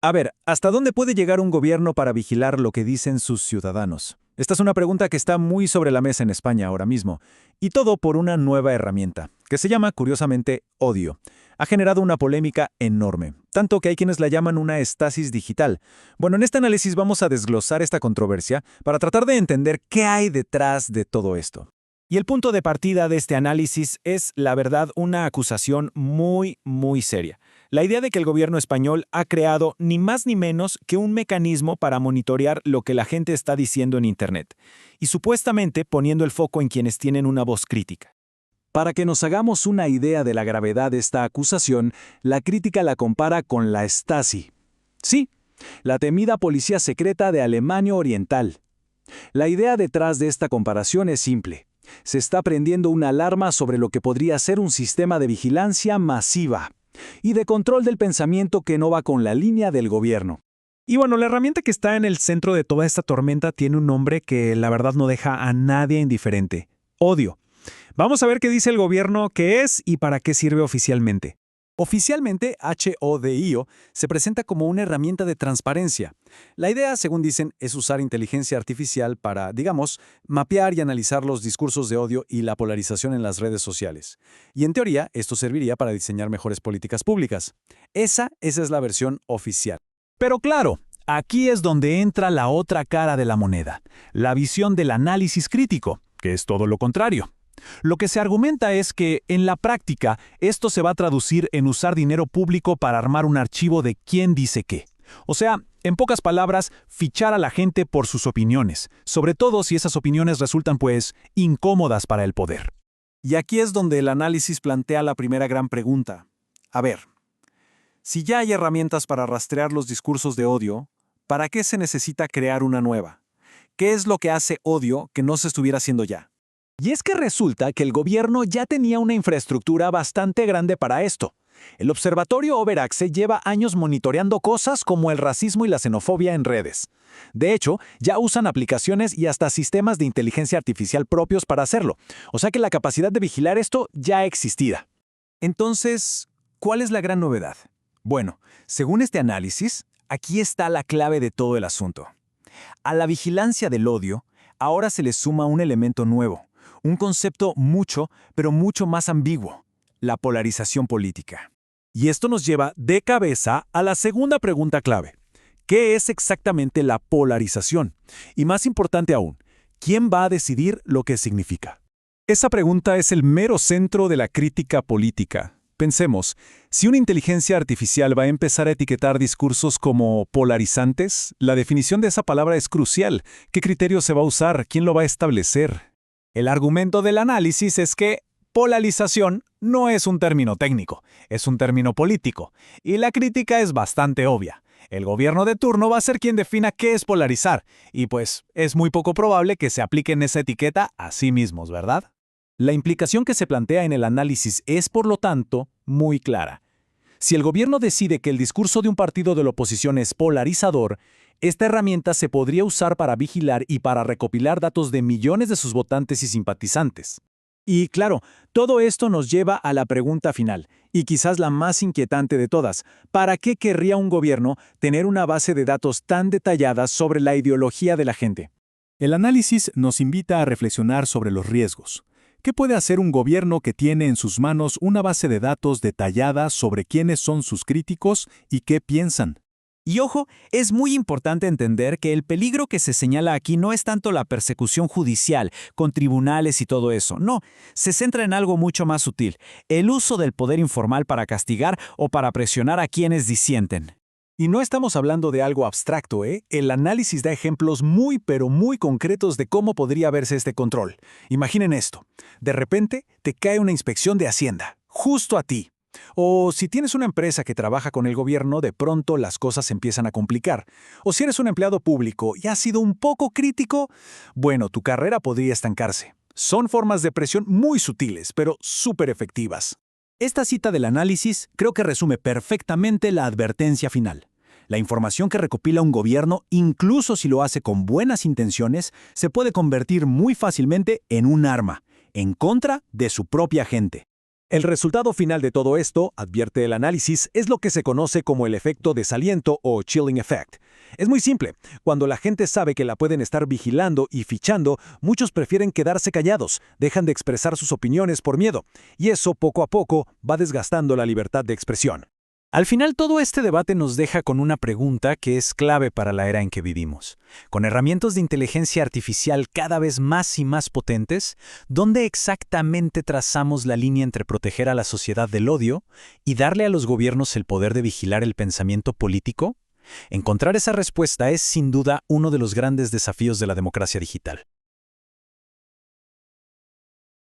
A ver, ¿hasta dónde puede llegar un gobierno para vigilar lo que dicen sus ciudadanos? Esta es una pregunta que está muy sobre la mesa en España ahora mismo, y todo por una nueva herramienta, que se llama, curiosamente, odio. Ha generado una polémica enorme, tanto que hay quienes la llaman una estasis digital. Bueno, en este análisis vamos a desglosar esta controversia para tratar de entender qué hay detrás de todo esto. Y el punto de partida de este análisis es, la verdad, una acusación muy seria. La idea de que el gobierno español ha creado ni más ni menos que un mecanismo para monitorear lo que la gente está diciendo en Internet, y supuestamente poniendo el foco en quienes tienen una voz crítica. Para que nos hagamos una idea de la gravedad de esta acusación, la crítica la compara con la Stasi. Sí, la temida policía secreta de Alemania Oriental. La idea detrás de esta comparación es simple. Se está prendiendo una alarma sobre lo que podría ser un sistema de vigilancia masiva y de control del pensamiento que no va con la línea del gobierno. Y bueno, la herramienta que está en el centro de toda esta tormenta tiene un nombre que la verdad no deja a nadie indiferente: odio. Vamos a ver qué dice el gobierno qué es y para qué sirve oficialmente. Oficialmente, HODIO se presenta como una herramienta de transparencia. La idea, según dicen, es usar inteligencia artificial para, digamos, mapear y analizar los discursos de odio y la polarización en las redes sociales. Y en teoría, esto serviría para diseñar mejores políticas públicas. Esa es la versión oficial. Pero claro, aquí es donde entra la otra cara de la moneda, la visión del análisis crítico, que es todo lo contrario. Lo que se argumenta es que, en la práctica, esto se va a traducir en usar dinero público para armar un archivo de quién dice qué. O sea, en pocas palabras, fichar a la gente por sus opiniones, sobre todo si esas opiniones resultan, pues, incómodas para el poder. Y aquí es donde el análisis plantea la primera gran pregunta. A ver, si ya hay herramientas para rastrear los discursos de odio, ¿para qué se necesita crear una nueva? ¿Qué es lo que hace odio que no se estuviera haciendo ya? Y es que resulta que el gobierno ya tenía una infraestructura bastante grande para esto. El observatorio Overaxe lleva años monitoreando cosas como el racismo y la xenofobia en redes. De hecho, ya usan aplicaciones y hasta sistemas de inteligencia artificial propios para hacerlo. O sea que la capacidad de vigilar esto ya existía. Entonces, ¿cuál es la gran novedad? Bueno, según este análisis, aquí está la clave de todo el asunto. A la vigilancia del odio, ahora se le suma un elemento nuevo. Un concepto pero mucho más ambiguo: la polarización política. Y esto nos lleva de cabeza a la segunda pregunta clave. ¿Qué es exactamente la polarización? Y más importante aún, ¿quién va a decidir lo que significa? Esa pregunta es el mero centro de la crítica política. Pensemos, si una inteligencia artificial va a empezar a etiquetar discursos como polarizantes, la definición de esa palabra es crucial. ¿Qué criterio se va a usar? ¿Quién lo va a establecer? El argumento del análisis es que polarización no es un término técnico, es un término político, y la crítica es bastante obvia. El gobierno de turno va a ser quien defina qué es polarizar, y pues es muy poco probable que se apliquen esa etiqueta a sí mismos, ¿verdad? La implicación que se plantea en el análisis es, por lo tanto, muy clara. Si el gobierno decide que el discurso de un partido de la oposición es polarizador, esta herramienta se podría usar para vigilar y para recopilar datos de millones de sus votantes y simpatizantes. Y claro, todo esto nos lleva a la pregunta final, y quizás la más inquietante de todas: ¿para qué querría un gobierno tener una base de datos tan detallada sobre la ideología de la gente? El análisis nos invita a reflexionar sobre los riesgos. ¿Qué puede hacer un gobierno que tiene en sus manos una base de datos detallada sobre quiénes son sus críticos y qué piensan? Y ojo, es muy importante entender que el peligro que se señala aquí no es tanto la persecución judicial, con tribunales y todo eso. No, se centra en algo mucho más sutil: el uso del poder informal para castigar o para presionar a quienes disienten. Y no estamos hablando de algo abstracto, ¿eh? El análisis da ejemplos muy concretos de cómo podría verse este control. Imaginen esto: de repente te cae una inspección de Hacienda, justo a ti. O si tienes una empresa que trabaja con el gobierno, de pronto las cosas se empiezan a complicar. O si eres un empleado público y has sido un poco crítico, bueno, tu carrera podría estancarse. Son formas de presión muy sutiles, pero súper efectivas. Esta cita del análisis creo que resume perfectamente la advertencia final. La información que recopila un gobierno, incluso si lo hace con buenas intenciones, se puede convertir muy fácilmente en un arma, en contra de su propia gente. El resultado final de todo esto, advierte el análisis, es lo que se conoce como el efecto desaliento o chilling effect. Es muy simple. Cuando la gente sabe que la pueden estar vigilando y fichando, muchos prefieren quedarse callados, dejan de expresar sus opiniones por miedo, y eso poco a poco va desgastando la libertad de expresión. Al final, todo este debate nos deja con una pregunta que es clave para la era en que vivimos. Con herramientas de inteligencia artificial cada vez más y más potentes, ¿dónde exactamente trazamos la línea entre proteger a la sociedad del odio y darle a los gobiernos el poder de vigilar el pensamiento político? Encontrar esa respuesta es sin duda uno de los grandes desafíos de la democracia digital.